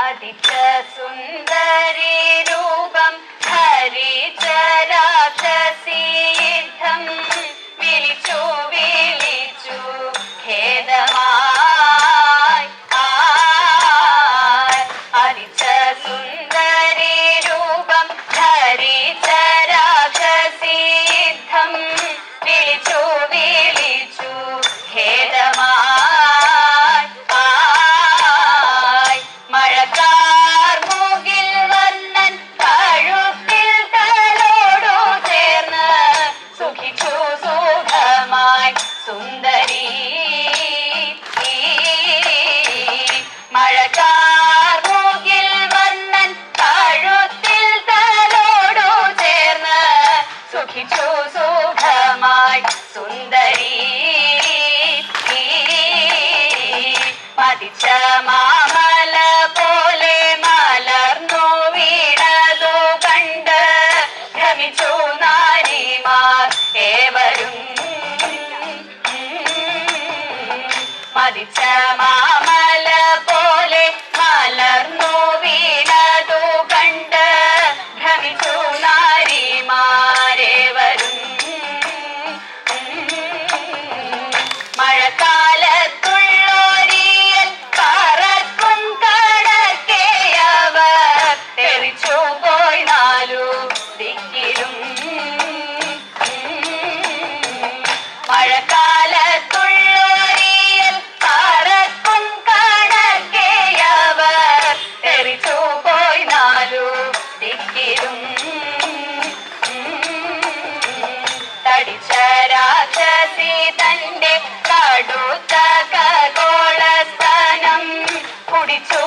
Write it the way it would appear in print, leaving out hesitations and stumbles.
അതിച്ച സുന്ദരി രൂപം ധരിച്ച രാക്ഷസീയുദ്ധം വിളിച്ചു വിളിച്ചു ഖേദമായി അതിച്ച സുന്ദരി രൂപം ധരിച്ച രാക്ഷസീയുദ്ധം വിളിച്ചു വിളിച്ചു ഖേദമായി മഴക്കാർ മൂകിൽ വന്നൻ കഴുത്തിൽ തലോടു ചേർന്ന് സുഖിച്ചു സുഖമായി സുന്ദരി മഴക്കാർ മൂകിൽ വന്നൻ കഴുത്തിൽ തലോടു ചേർന്ന് സുഖിച്ചു സുഖമായി സുന്ദരി പതിച്ച മാമല പോലെ മലർന്നു വീണതു കണ്ട് ഭ്രമിച്ചു നാരിമാർ ഏവരും പതിച്ച മാമല പോലെ മലർന്നു വീണതു കണ്ട് ഭ്രമിച്ചു നാരിമാരേവരും മഴക്കാലത്തുള്ളോരിയൽ പറക്കും കടക്കെയവർ തെറിച്ചു പോയി നാലു ദിക്കിലും മഴക്കാലത്തുള്ളോരിയൽ പറക്കും കടക്കെയവർ തെറിച്ചു പോയി നാലു ദിക്കിലും തടിച്ച രാക്ഷസി തന്റെ കടുത്ത ഖഗോളസ്ഥാനം കുടിച്ചു